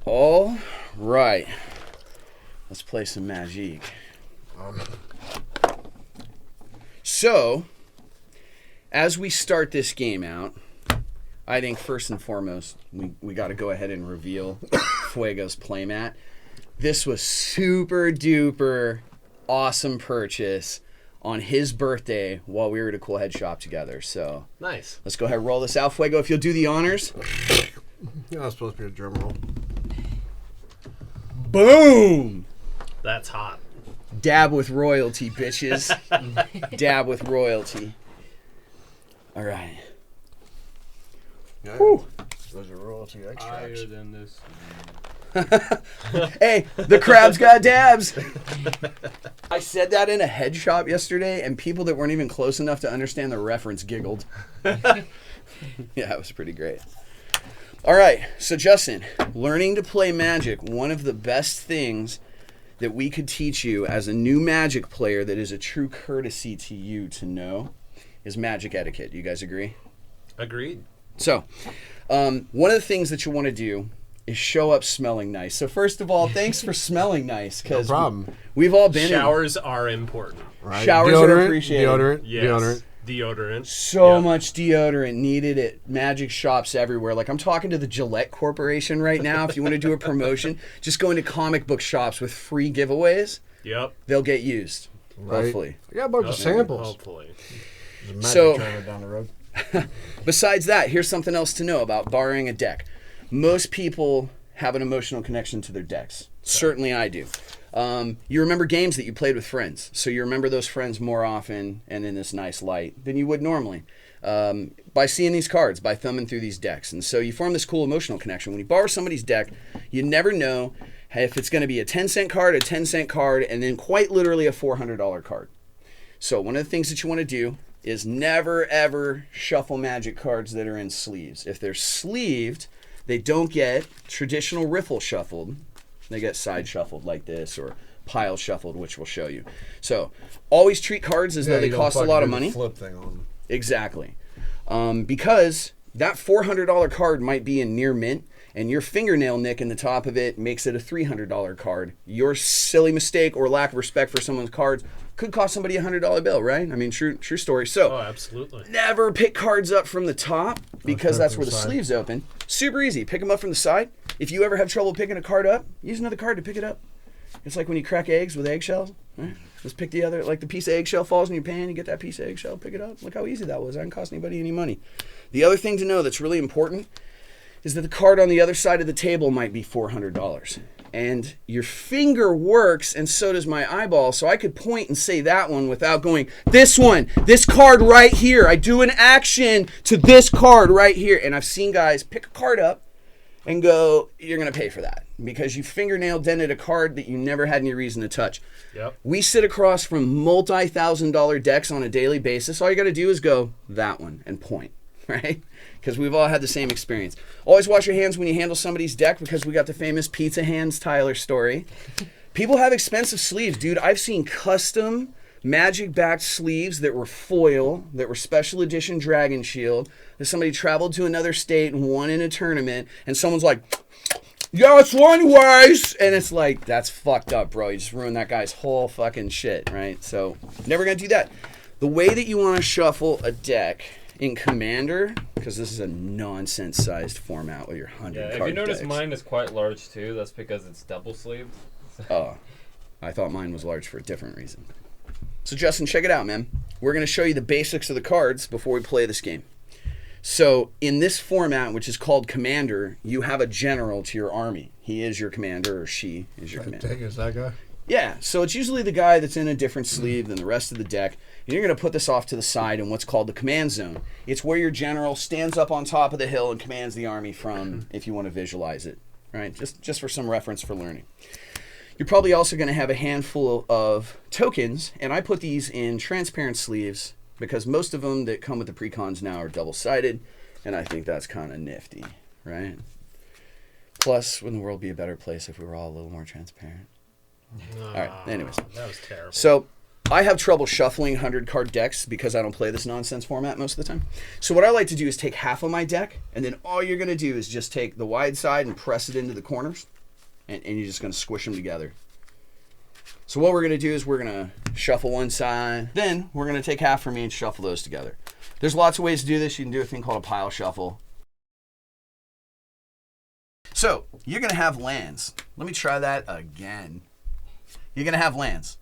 All right. Let's play some Magic. So, as we start this game out, I think first and foremost, we got to go ahead and reveal Fuego's playmat. This was super duper awesome purchase on his birthday while we were at a cool head shop together. So nice. Let's go ahead and roll this out. Fuego, if you'll do the honors. Yeah, that's supposed to be a drum roll. Boom! That's hot. Dab with royalty, bitches. Dab with royalty. All right. Yeah. Whew. Those are royalty extracts. Higher than this. Hey, the crab's got dabs. I said that in a head shop yesterday, and people that weren't even close enough to understand the reference giggled. Yeah, it was pretty great. All right, so Justin, learning to play Magic, one of the best things that we could teach you as a new Magic player that is a true courtesy to you to know is Magic etiquette. You guys agree? Agreed. So, one of the things that you want to do is show up smelling nice. So first of all, thanks for smelling nice, because no problem. We've all been Showers are important. Right. Showers are appreciated. Deodorant. Yes. Deodorant. So much deodorant needed at Magic shops everywhere. Like, I'm talking to the Gillette Corporation right now. If you want to do a promotion, just go into comic book shops with free giveaways. Yep. They'll get used. Right. Hopefully. I got a bunch of samples. Hopefully. There's a Magic So, tournament down the road. Besides that, here's something else to know about borrowing a deck. Most people have an emotional connection to their decks. Certainly I do. You remember games that you played with friends. So you remember those friends more often and in this nice light than you would normally. By seeing these cards, by thumbing through these decks. And so you form this cool emotional connection. When you borrow somebody's deck, you never know if it's going to be a 10-cent card, a 10-cent card, and then quite literally a $400 card. So one of the things that you want to do is never, ever shuffle Magic cards that are in sleeves. If they're sleeved, they don't get traditional riffle shuffled. They get side shuffled like this, or pile shuffled, which we'll show you. So always treat cards as though they cost a lot of money. Flip thing on them. Exactly. Because that $400 card might be in near mint, and your fingernail nick in the top of it makes it a $300 card. Your silly mistake or lack of respect for someone's cards could cost somebody a $100 bill, right? I mean, true story. So, absolutely. Never pick cards up from the top, because that's where the sleeves open. Super easy. Pick them up from the side. If you ever have trouble picking a card up, use another card to pick it up. It's like when you crack eggs with eggshells. Right? Just pick the other, like the piece of eggshell falls in your pan, you get that piece of eggshell, pick it up. Look how easy that was. That didn't cost anybody any money. The other thing to know that's really important is that the card on the other side of the table might be $400. And your finger works, and so does my eyeball, so I could point and say that one without going, this one, this card right here. I do an action to this card right here. And I've seen guys pick a card up and go, you're going to pay for that because you fingernail dented a card that you never had any reason to touch. Yep. We sit across from multi-$1,000 decks on a daily basis. All you got to do is go, that one, and point, right? Because we've all had the same experience. Always wash your hands when you handle somebody's deck, because we got the famous pizza hands Tyler story. People have expensive sleeves, dude. I've seen custom Magic-backed sleeves that were foil, that were special edition Dragon Shield, that somebody traveled to another state and won in a tournament, and someone's like, yeah, it's one anyways. And it's like, that's fucked up, bro. You just ruined that guy's whole fucking shit, right? So, never gonna do that. The way that you want to shuffle a deck in Commander, because this is a nonsense-sized format with your 100 Yeah, card if you notice, decks. mine is quite large too. That's because it's double sleeved. Oh, I thought mine was large for a different reason. So Justin, check it out, man. We're going to show you the basics of the cards before we play this game. So in this format, which is called Commander, you have a general to your army. He is your commander, or she is your commander. Take is that guy? Yeah, so it's usually the guy that's in a different sleeve than the rest of the deck. And you're going to put this off to the side in what's called the command zone. It's where your general stands up on top of the hill and commands the army from, if you want to visualize it, right? Just for some reference for learning. You're probably also going to have a handful of tokens, and I put these in transparent sleeves because most of them that come with the precons now are double-sided, and I think that's kind of nifty, right? Plus, wouldn't the world be a better place if we were all a little more transparent? All right, anyways. That was terrible. So I have trouble shuffling 100-card decks because I don't play this nonsense format most of the time. So what I like to do is take half of my deck, and then all you're going to do is just take the wide side and press it into the corners, and you're just going to squish them together. So what we're going to do is we're going to shuffle one side, then we're going to take half from me and shuffle those together. There's lots of ways to do this. You can do a thing called a pile shuffle. So you're going to have lands. Let me try that again. You're going to have lands.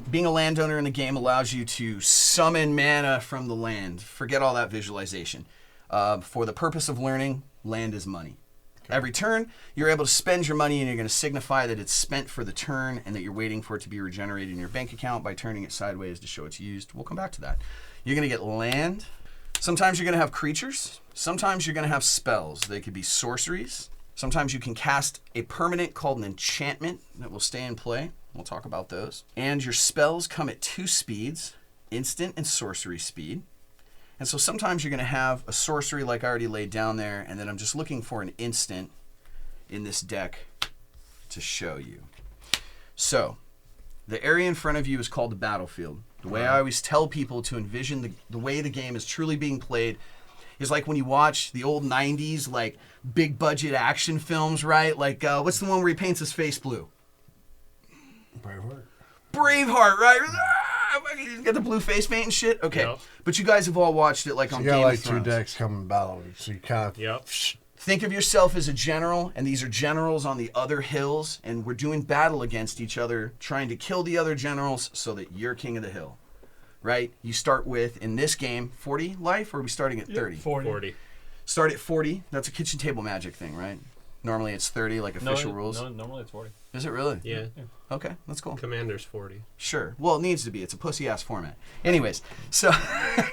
Being a landowner in the game allows you to summon mana from the land. Forget all that visualization. For the purpose of learning, land is money. Okay. Every turn, you're able to spend your money, and you're going to signify that it's spent for the turn and that you're waiting for it to be regenerated in your bank account by turning it sideways to show it's used. We'll come back to that. You're going to get land. Sometimes you're going to have creatures. Sometimes you're going to have spells. They could be sorceries. Sometimes you can cast a permanent called an enchantment that will stay in play. We'll talk about those. And your spells come at 2 speeds, instant and sorcery speed. And so sometimes you're going to have a sorcery like I already laid down there, and then I'm just looking for an instant in this deck to show you. So the area in front of you is called the battlefield. The way I always tell people to envision the way the game is truly being played is like when you watch the old 90s, like big budget action films, right? Like what's the one where he paints his face blue? Braveheart, right? You got the blue face paint and shit? Okay. Yep. But you guys have all watched it like on Game of Thrones. You got like 2 decks coming battle. So you kind of... Yep. Think of yourself as a general, and these are generals on the other hills, and we're doing battle against each other, trying to kill the other generals so that you're king of the hill. Right? You start with, in this game, 40 life, or are we starting at 30? 40. Start at 40. That's a kitchen table magic thing, right? Normally it's 30, like official rules. No, normally it's 40. Is it really? Yeah. Okay, that's cool. Commander's 40. Sure. Well, it needs to be. It's a pussy-ass format. Anyways, so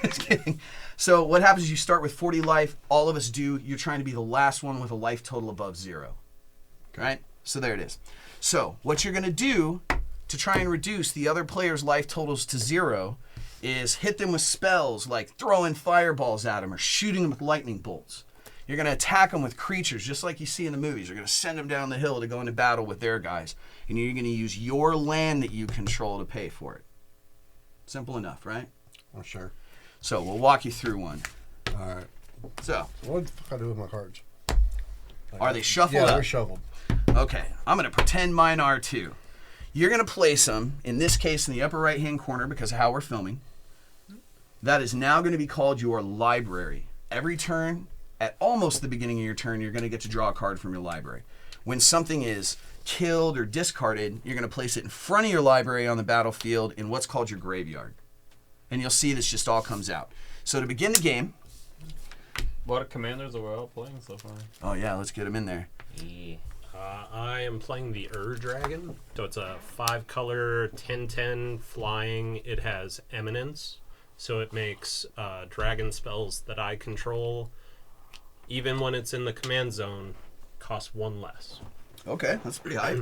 just kidding. So what happens is you start with 40 life. All of us do. You're trying to be the last one with a life total above 0. Right? So there it is. So what you're going to do to try and reduce the other player's life totals to 0 is hit them with spells like throwing fireballs at them or shooting them with lightning bolts. You're going to attack them with creatures, just like you see in the movies. You're going to send them down the hill to go into battle with their guys. And you're going to use your land that you control to pay for it. Simple enough, right? Oh, sure. So we'll walk you through one. All right. So. What the fuck I do with my cards? Are they shuffled yeah, up? Yeah, they're shuffled. Okay. I'm going to pretend mine are too. You're going to place them, in this case, in the upper right-hand corner because of how we're filming. That is now going to be called your library. Every turn, at almost the beginning of your turn, you're going to get to draw a card from your library. When something is killed or discarded, you're going to place it in front of your library on the battlefield in what's called your graveyard. And you'll see this just all comes out. So to begin the game... What commanders are we all playing so far? Oh yeah, let's get them in there. Yeah. I am playing the Dragon. So it's a 5-color, 10/10 flying. It has eminence. So it makes dragon spells that I control, even when it's in the command zone, cost 1 less. Okay, that's pretty high.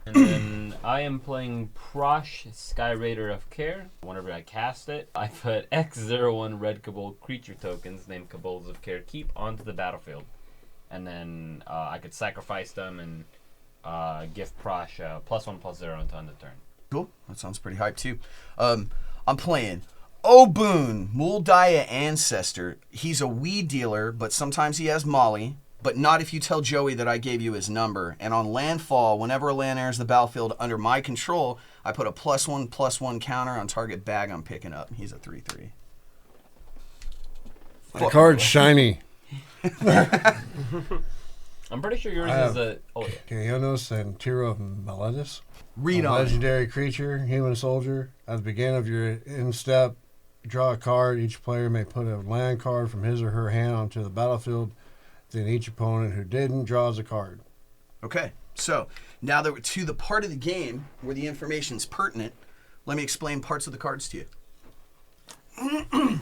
And then I am playing Prosh, Sky Raider of Care. Whenever I cast it, I put X01 red Cabal creature tokens named Cabals of Care keep onto the battlefield. And then I could sacrifice them and give Prosh +1/+0 until end of turn. Cool, that sounds pretty hype too. I'm playing Oboon, Muldaya Ancestor. He's a weed dealer, but sometimes he has Molly. But not if you tell Joey that I gave you his number. And on landfall, whenever a land enters the battlefield under my control, I put a +1/+1 counter on target bag I'm picking up. He's a 3/3. My card's shiny. I'm pretty sure yours is a... Oh, yeah. Caionos and Tiro of Meletis. Read a on legendary creature, human soldier. At the beginning of your in-step, draw a card. Each player may put a land card from his or her hand onto the battlefield. Then each opponent who didn't draws a card. Okay, so now that we're to the part of the game where the information is pertinent, let me explain parts of the cards to you.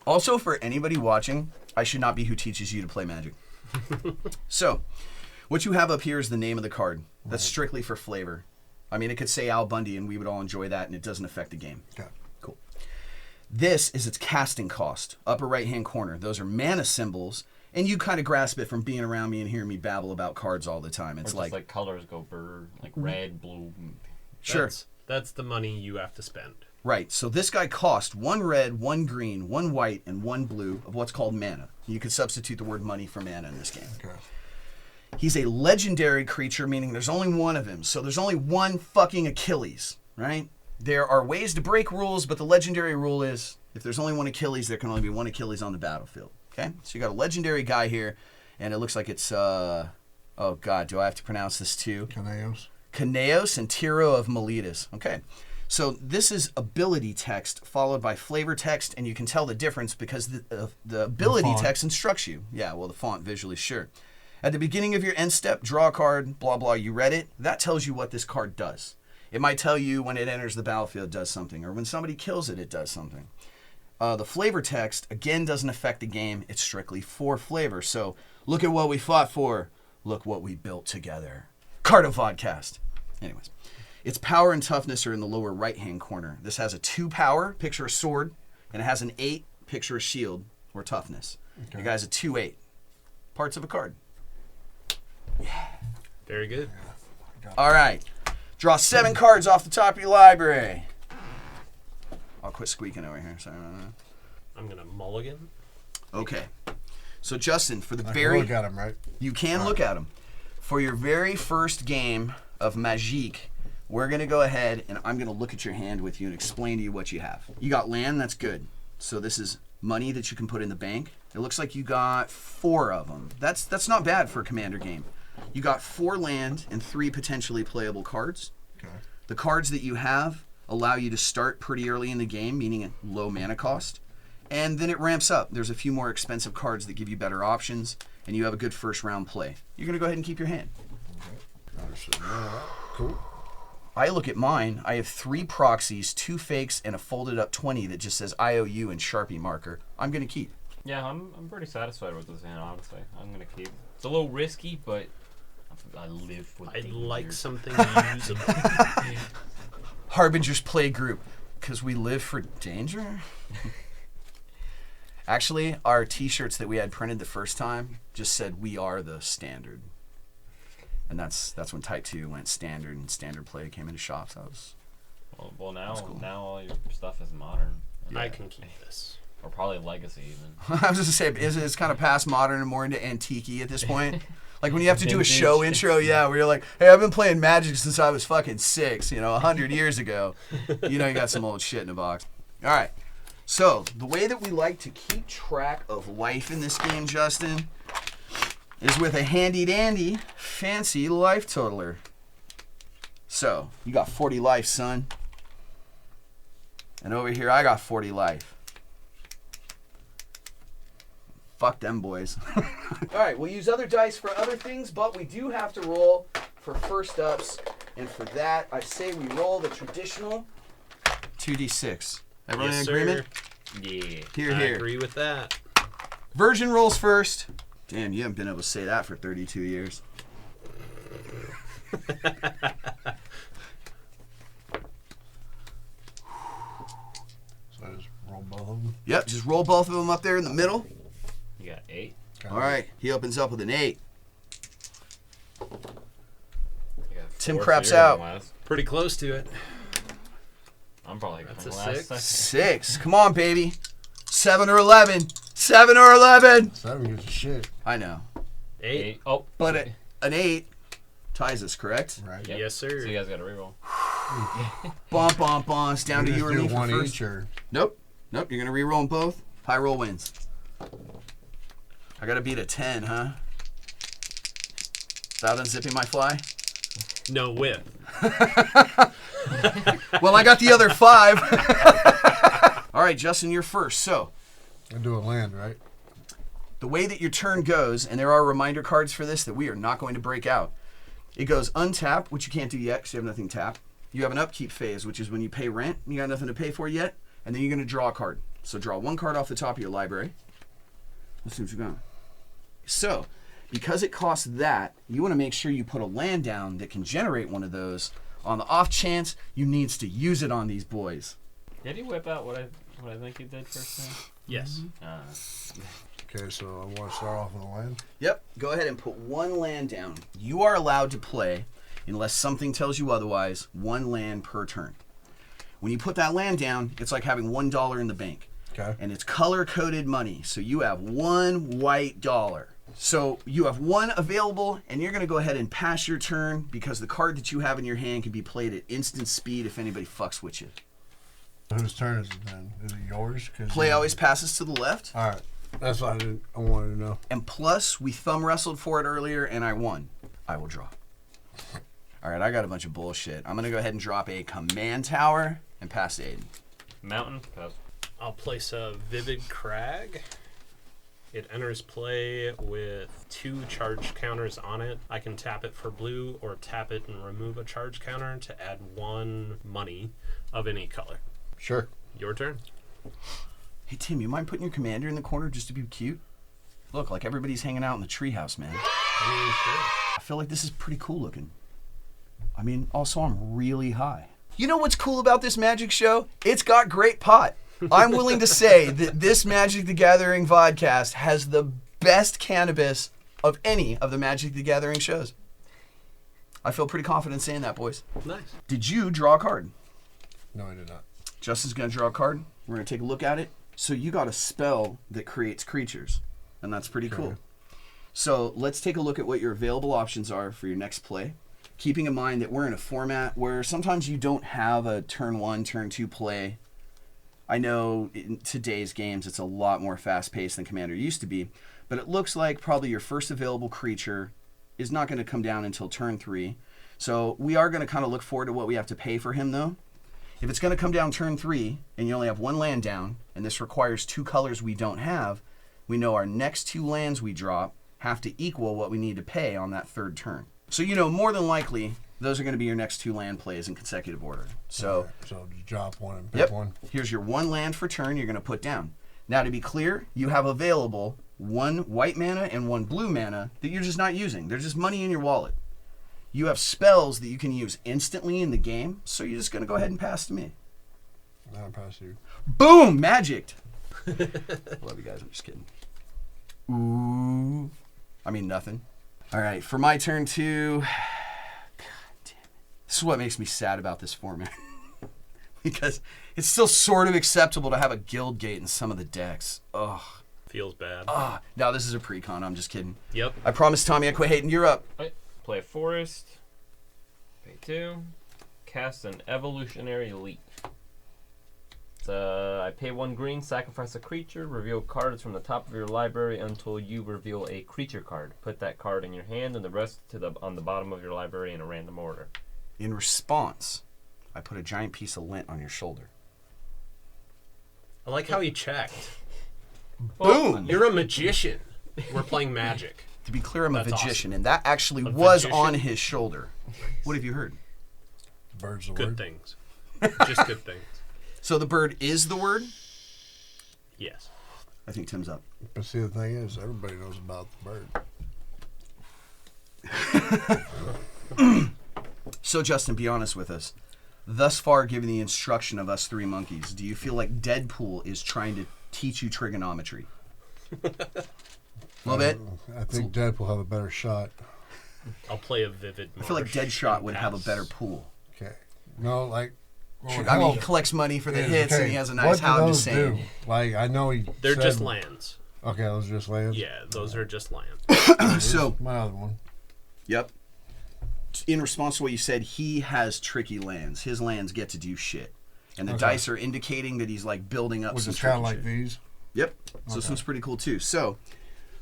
Also, for anybody watching, I should not be who teaches you to play Magic. So, what you have up here is the name of the card. That's strictly for flavor. I mean, it could say Al Bundy and we would all enjoy that and it doesn't affect the game. Okay. Cool. This is its casting cost, upper right-hand corner. Those are mana symbols. And you kind of grasp it from being around me and hearing me babble about cards all the time. It's like colors go like red, blue. Sure. That's the money you have to spend. Right. So this guy cost 1 red, 1 green, 1 white, and 1 blue of what's called mana. You could substitute the word money for mana in this game. Okay. He's a legendary creature, meaning there's only one of him. So there's only one fucking Achilles, right? There are ways to break rules, but the legendary rule is if there's only one Achilles, there can only be one Achilles on the battlefield. Okay? So you got a legendary guy here, and it looks like it's, oh God, do I have to pronounce this too? Kaneos and Tiro of Miletus. Okay. So this is ability text followed by flavor text, and you can tell the difference because the ability text instructs you. Yeah, well, the font visually, sure. At the beginning of your end step, draw a card, blah, blah, you read it. That tells you what this card does. It might tell you when it enters the battlefield it does something, or when somebody kills it, it does something. The flavor text, again, doesn't affect the game. It's strictly for flavor. So look at what we fought for. Look what we built together. CARTO Vodcast. Anyways. Its power and toughness are in the lower right-hand corner. This has a 2 power, picture a sword, and it has an 8, picture a shield, or toughness. Okay. Your guy's a 2/8. Parts of a card. Yeah. Very good. All right. Draw 7 cards off the top of your library. I'll quit squeaking over here. Sorry about that. I'm going to mulligan. Okay. So, Justin, for the I very... can look at him, right? You can look at him. For your very first game of Magique, we're going to go ahead and I'm going to look at your hand with you and explain to you what you have. You got land, that's good. So this is money that you can put in the bank. It looks like you got 4 of them. That's not bad for a commander game. You got 4 land and 3 potentially playable cards. Okay. The cards that you have allow you to start pretty early in the game, meaning at low mana cost. And then it ramps up. There's a few more expensive cards that give you better options, and you have a good first round play. You're going to go ahead and keep your hand. Okay. Cool. I look at mine. I have 3 proxies, 2 fakes, and a folded up 20 that just says IOU and Sharpie marker. I'm going to keep. Yeah, I'm pretty satisfied with this hand, honestly. I'm going to keep. It's a little risky, but I live with I'd danger. like something usable. Harbingers play group, because we live for danger? Actually, our t-shirts that we had printed the first time just said, "We are the standard." And that's when Type 2 went standard, and standard play came into shops. Well, now cool. now all your stuff is modern. Yeah. I can keep this. Or probably legacy, even. I was just going to say, it's kind of past modern and more into antique-y at this point. Like when you have to do a show intro, where you're like, hey, I've been playing Magic since I was fucking 6, 100 years ago. You got some old shit in a box. All right. So the way that we like to keep track of life in this game, Justin, is with a handy-dandy, fancy life totaler. So, you got 40 life, son. And over here, I got 40 life. Fuck them boys. Alright, we'll use other dice for other things, but we do have to roll for first ups. And for that, I say we roll the traditional 2d6. Everyone in agreement? Yeah. Here. I agree with that. Virgin rolls first. Damn, you haven't been able to say that for 32 years. So I just roll both of them? Yep, just roll both of them up there in the middle. You got 8. All right, he opens up with an 8. Tim craps out. Pretty close to it. I'm probably That's going a last 6. second. 6. Come on, baby. 7 or 11. 7 or 11. 7 gives a shit. I know. 8. Oh. But an 8 ties us, correct? Right. Yep. Yes, sir. So you guys got to reroll. Bump, bump, bump. It's down to you or me for one first. each, or... Nope. You're going to re-roll them both. High roll wins. I got to beat a 10, huh? Without unzipping my fly? No whip. Well, I got the other 5. All right, Justin, you're first. So, I do a land, right? the way that your turn goes, and there are reminder cards for this that we are not going to break out. It goes untap, which you can't do yet because you have nothing tapped. You have an upkeep phase, which is when you pay rent and you got nothing to pay for yet, and then you're going to draw a card. So draw one card off the top of your library. Let's see what you got. So, because it costs that, you want to make sure you put a land down that can generate one of those on the off chance you needs to use it on these boys. Did he whip out what I think he did first time? Yes. Okay, so I want to start off with a land. Yep. Go ahead and put one land down. You are allowed to play Unless something tells you otherwise, 1 land per turn. When you put that land down, it's like having $1 in the bank. Okay. And it's color-coded money. So you have 1 white dollar. So you have 1 available, and you're going to go ahead and pass your turn because the card that you have in your hand can be played at instant speed if anybody fucks with you. Whose turn is it then? Is it yours? Play always passes to the left. All right. That's what I wanted to know. And plus, we thumb wrestled for it earlier, and I won. I will draw. All right, I got a bunch of bullshit. I'm going to go ahead and drop a command tower and pass to Aiden. Mountain. Pass. I'll place a Vivid Crag. It enters play with 2 charge counters on it. I can tap it for blue or tap it and remove a charge counter to add 1 money of any color. Sure. Your turn. Hey, Tim, you mind putting your commander in the corner just to be cute? Look, like everybody's hanging out in the treehouse, man. I mean, sure. I feel like this is pretty cool looking. I mean, also, I'm really high. You know what's cool about this Magic show? It's got great pot. I'm willing to say that this Magic the Gathering vodcast has the best cannabis of any of the Magic the Gathering shows. I feel pretty confident saying that, boys. Nice. Did you draw a card? No, I did not. Justin's going to draw a card. We're going to take a look at it. So you got a spell that creates creatures, and that's pretty cool. So let's take a look at what your available options are for your next play. Keeping in mind that we're in a format where sometimes you don't have a turn 1, turn 2 play. I know in today's games it's a lot more fast-paced than Commander used to be, but it looks like probably your first available creature is not going to come down until turn 3. So we are going to kind of look forward to what we have to pay for him, though. If it's going to come down turn 3 and you only have 1 land down, and this requires 2 colors we don't have, we know our next 2 lands we drop have to equal what we need to pay on that 3rd turn. So you know more than likely those are going to be your next 2 land plays in consecutive order. So, Right. So just drop 1 and pick 1. Here's your 1 land for turn you're going to put down. Now to be clear, you have available 1 white mana and 1 blue mana that you're just not using. They're just money in your wallet. You have spells that you can use instantly in the game, so you're just going to go ahead and pass to me. I'll pass you. Boom! Magicked! Love you guys, I'm just kidding. Ooh. I mean, nothing. All right, for my turn 2... God damn it. This is what makes me sad about this format. Because it's still sort of acceptable to have a guild gate in some of the decks. Ugh. Feels bad. No, this is a pre-con, I'm just kidding. Yep. I promised Tommy I quit hating. You're up. Right. Play a forest. Pay 2. Cast an evolutionary leap. I pay 1 green, sacrifice a creature, reveal cards from the top of your library until you reveal a creature card. Put that card in your hand and the rest on the bottom of your library in a random order. In response, I put a giant piece of lint on your shoulder. I like how he checked. Boom! You're a magician. We're playing Magic. To be clear, I'm a That's magician, awesome. and that actually A was magician? on his shoulder. What have you heard? The bird's the Good word. things. Just good things. So the bird is the word? Yes. I think Tim's up. But see, the thing is, everybody knows about the bird. So, Justin, be honest with us. Thus far, given the instruction of us 3 monkeys, do you feel like Deadpool is trying to teach you trigonometry? A little bit? I think Deadpool will have a better shot. I'll play a Vivid I feel like Marsh Deadshot and would have a pass. better pool. Okay. No, like... I mean, he collects money for the hits, and he has a nice what house. do I'm those just saying. do? Like, I know he They're said, just lands. Okay, those are just lands? Yeah, those are just lands. So, My other one. yep. In response to what you said, he has tricky lands. His lands get to do shit. And the Okay. dice are indicating that he's like building up Which some is kind of tricky like shit. these. Yep. So this Okay. one's pretty cool too. So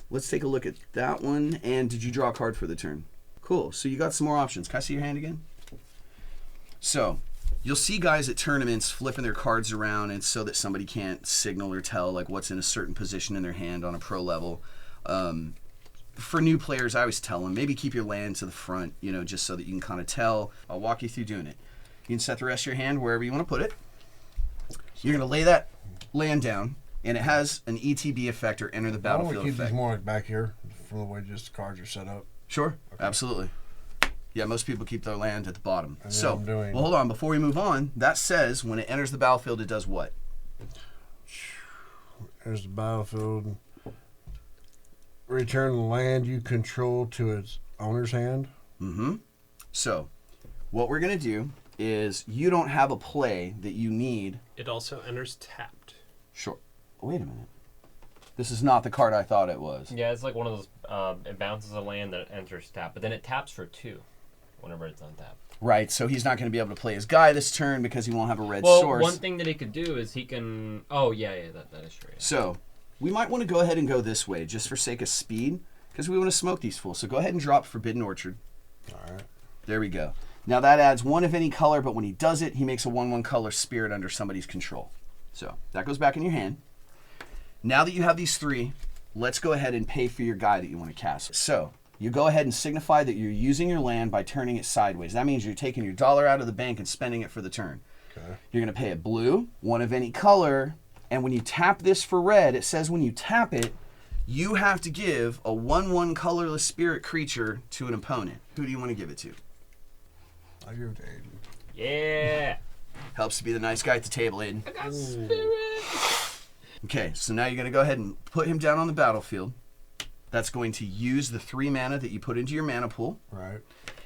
let's take a look at that one. And did you draw a card for the turn? Cool. So you got some more options. Can I see your hand again? So you'll see guys at tournaments flipping their cards around, and so that somebody can't signal or tell like what's in a certain position in their hand on a pro level. For new players, I always tell them maybe keep your land to the front, you know, just so that you can kind of tell. I'll walk you through doing it. You can set the rest of your hand wherever you want to put it. You're going to lay that land down, and it has an ETB effect or enter the Why don't we battlefield keep effect. these more like back here from the way just the cards are set up? Sure, absolutely. Yeah, most people keep their land at the bottom. And So, I'm doing- well, hold on. Before we move on, that says when it enters the battlefield, it does what? There's the battlefield. Return the land you control to its owner's hand. Mm-hmm. So, what we're going to do is you don't have a play that you need. It also enters tapped. Sure. Wait a minute. This is not the card I thought it was. Yeah, it's like one of those. It bounces a land that enters tap, but then it taps for 2 whenever it's untapped. Right, so he's not going to be able to play his guy this turn because he won't have a red Well, source. one thing that he could do is he can. Oh yeah, that is true. Yeah. So, we might want to go ahead and go this way just for sake of speed because we want to smoke these fools. So go ahead and drop Forbidden Orchard. All right. There we go. Now that adds 1 of any color, but when he does it, he makes a 1/1 color spirit under somebody's control. So that goes back in your hand. Now that you have these 3, let's go ahead and pay for your guy that you want to cast. So you go ahead and signify that you're using your land by turning it sideways. That means you're taking your dollar out of the bank and spending it for the turn. Okay. You're going to pay it blue, 1 of any color, and when you tap this for red, it says when you tap it, you have to give a 1/1 colorless spirit creature to an opponent. Who do you want to give it to? I give it to Aiden. Yeah. Helps to be the nice guy at the table, Aiden. I got spirit. Okay, so now you're going to go ahead and put him down on the battlefield. That's going to use the 3 mana that you put into your mana pool. Right.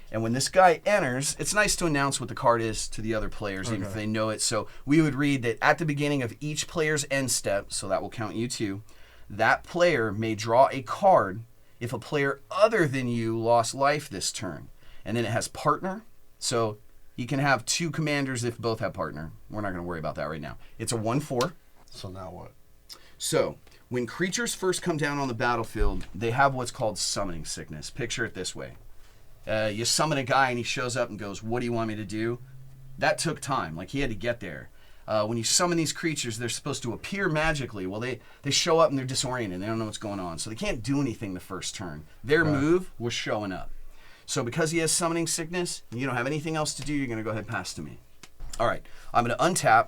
And when this guy enters, it's nice to announce what the card is to the other players, even if they know it. So we would read that at the beginning of each player's end step, so that will count you too, that player may draw a card if a player other than you lost life this turn. And then it has partner. So you can have 2 commanders if both have partner. We're not going to worry about that right now. It's a 1/4. So now what? So when creatures first come down on the battlefield, they have what's called summoning sickness. Picture it this way. You summon a guy and he shows up and goes, what do you want me to do? That took time. Like, he had to get there. When you summon these creatures, they're supposed to appear magically. Well, they show up and they're disoriented. They don't know what's going on. So they can't do anything the first turn. Their move was showing up. So because he has summoning sickness, and you don't have anything else to do, you're going to go ahead and pass to me. All right. I'm going to untap.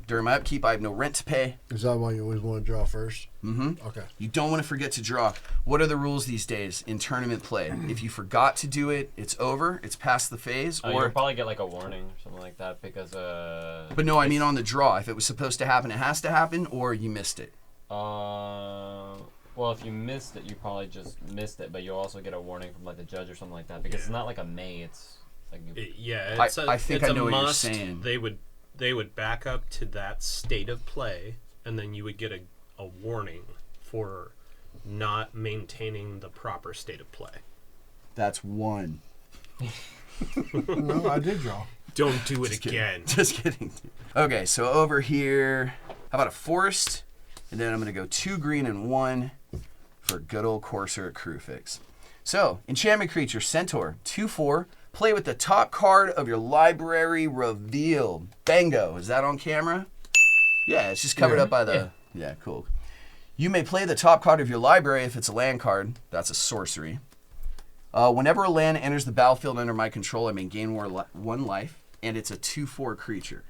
During my upkeep, I have no rent to pay. Is that why you always want to draw first? Mm-hmm. Okay. You don't want to forget to draw. What are the rules these days in tournament play? If you forgot to do it, it's over. It's past the phase. You'll probably get like a warning or something like that because. But no, I mean on the draw. If it was supposed to happen, it has to happen, or you missed it. Well, if you missed it, you probably just missed it, but you'll also get a warning from like the judge or something like that because it's not like a may. It's like. I think I know what you're saying. They would back up to that state of play, and then you would get a warning for not maintaining the proper state of play. That's 1. No, I did draw. Don't do it Just again. Kidding. Just kidding. Okay, so over here, how about a forest? And then I'm going to go 2 green and 1 for good old Corsair Crucifix. So, enchantment creature, Centaur, 2/4. Play with the top card of your library revealed. Bango. Is that on camera? Yeah, it's just covered up by the... Yeah, cool. You may play the top card of your library if it's a land card. That's a sorcery. Whenever a land enters the battlefield under my control, I may gain 1 life, and it's a 2/4 creature.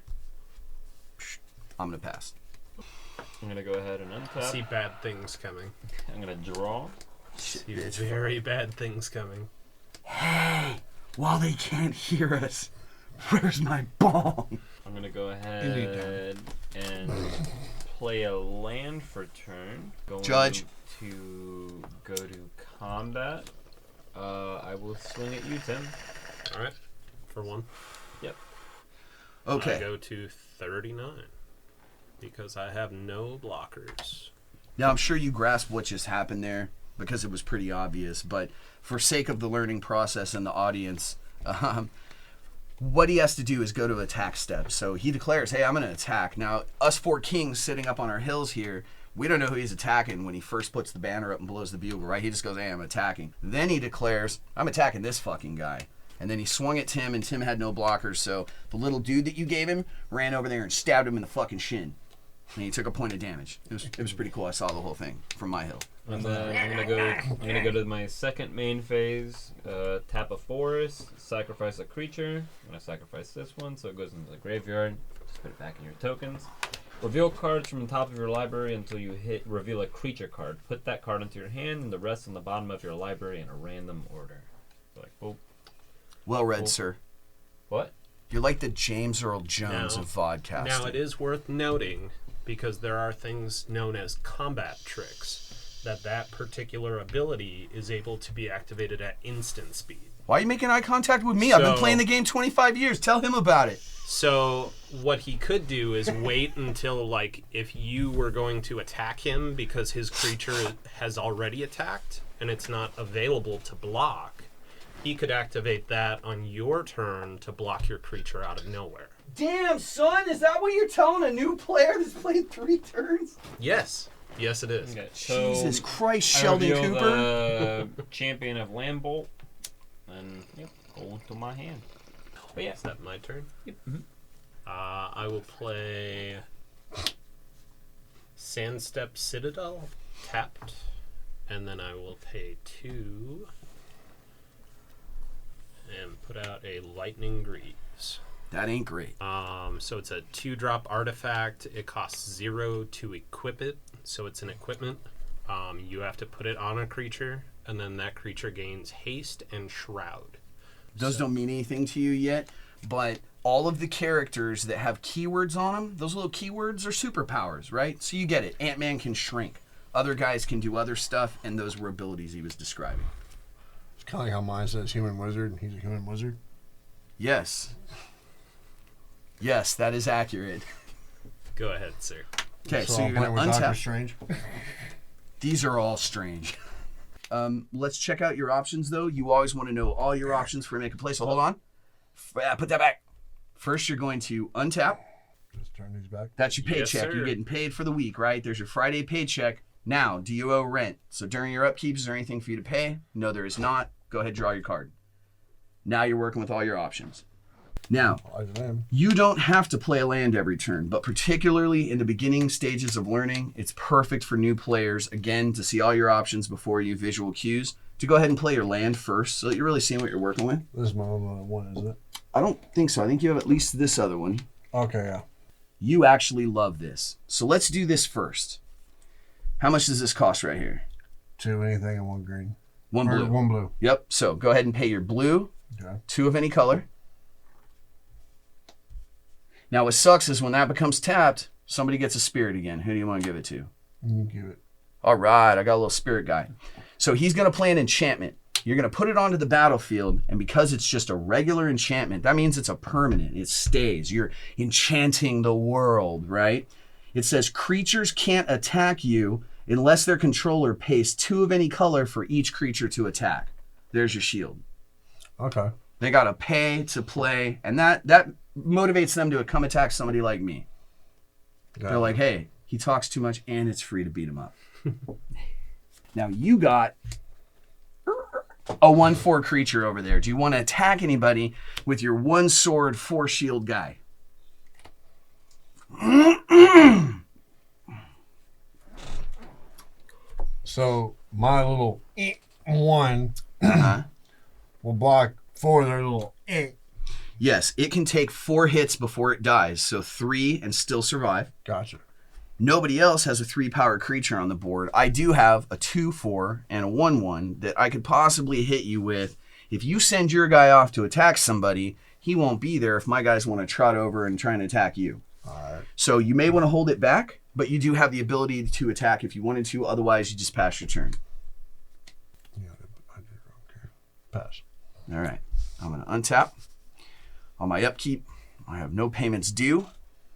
I'm going to pass. I'm going to go ahead and untap. See bad things coming. I'm going to draw. See very bad things coming. Hey, while they can't hear us, where's my bong? I'm going to go ahead and play a land for turn. Judge. To go to combat. I will swing at you, Tim. All right. For 1. Yep. Okay. I go to 39 because I have no blockers. Now, I'm sure you grasp what just happened there because it was pretty obvious, but for sake of the learning process and the audience, what he has to do is go to attack step. So he declares, hey, I'm going to attack. Now, us 4 kings sitting up on our hills here, we don't know who he's attacking when he first puts the banner up and blows the bugle, right? He just goes, hey, I'm attacking. Then he declares, I'm attacking this fucking guy. And then he swung at Tim, and Tim had no blockers, so the little dude that you gave him ran over there and stabbed him in the fucking shin. And he took a point of damage. It was pretty cool. I saw the whole thing from my hill. And then I'm gonna go to my second main phase. Tap a forest, sacrifice a creature. I'm gonna sacrifice this one, so it goes into the graveyard. Just put it back in your tokens. Reveal cards from the top of your library until you reveal a creature card. Put that card into your hand and the rest on the bottom of your library in a random order. So like, boop. Well read, sir. What? You're like the James Earl Jones of vodcasting. Now, it is worth noting, because there are things known as combat tricks, that particular ability is able to be activated at instant speed. Why are you making eye contact with me? I've been So- playing the game 25 years. Tell him about it. So what he could do is wait until, like, if you were going to attack him because his creature has already attacked and it's not available to block, he could activate that on your turn to block your creature out of nowhere. Damn, son, is that what you're telling a new player that's played 3 turns? Yes. Yes, it is. Okay, so Jesus Christ, I Sheldon reveal Cooper. the champion of Landbolt, and go to my hand. But yeah, Is that my turn? Yep. I will play Sandstep Citadel, tapped, and then I will pay 2 and put out a Lightning Greaves. That ain't great. So it's a 2-drop artifact. It costs 0 to equip it, so it's an equipment. You have to put it on a creature, and then that creature gains haste and shroud. Those don't mean anything to you yet, but all of the characters that have keywords on them, those little keywords are superpowers, right? So you get it. Ant-Man can shrink. Other guys can do other stuff, and those were abilities he was describing. It's kind of like how mine says human wizard, and he's a human wizard. Yes. Yes, that is accurate. Go ahead, sir. Okay, so I'm you're going playing to with Doctor untap. Strange. These are all strange. Let's check out your options, though. You always want to know all your options for make a play, so hold on. Put that back. First, you're going to untap. Just turn these back. That's your Yes, paycheck. sir. You're getting paid for the week, right? There's your Friday paycheck. Now, do you owe rent? So during your upkeep, is there anything for you to pay? No, there is not. Go ahead, draw your card. Now you're working with all your options. Now, you don't have to play a land every turn, but particularly in the beginning stages of learning, it's perfect for new players, again, to see all your options before you visual cues, to go ahead and play your land first so that you're really seeing what you're working with. This is my only one, isn't it? I don't think so. I think you have at least this other one. Okay, yeah. You actually love this. So let's do this first. How much does this cost right here? 2 anything and 1 green. One Or blue. 1 blue. Yep. So go ahead and pay your blue, Okay. 2 of any color. Now what sucks is when that becomes tapped, somebody gets a spirit again. Who do you want to give it to? You give it. All right, I got a little spirit guy. So he's going to play an enchantment. You're going to put it onto the battlefield, and because it's just a regular enchantment, that means it's a permanent. It stays. You're enchanting the world, right? It says creatures can't attack you unless their controller pays 2 of any color for each creature to attack. There's your shield. Okay. They got to pay to play, and that motivates them to come attack somebody like me. Got They're it. like, hey, he talks too much, and it's free to beat him up. Now, you got a 1/4 creature over there. Do you want to attack anybody with your 1 sword, 4 shield guy? So my little one Uh-huh. will block 4 of their little Yes, it can take 4 hits before it dies, so 3 and still survive. Gotcha. Nobody else has a 3-power creature on the board. I do have a 2/4 and a 1/1 that I could possibly hit you with. If you send your guy off to attack somebody, he won't be there if my guys want to trot over and try and attack you. All right. So you may want to hold it back, but you do have the ability to attack if you wanted to. Otherwise, you just pass your turn. Yeah, I did wrong. Okay. Pass. All right. I'm going to untap. On my upkeep, I have no payments due.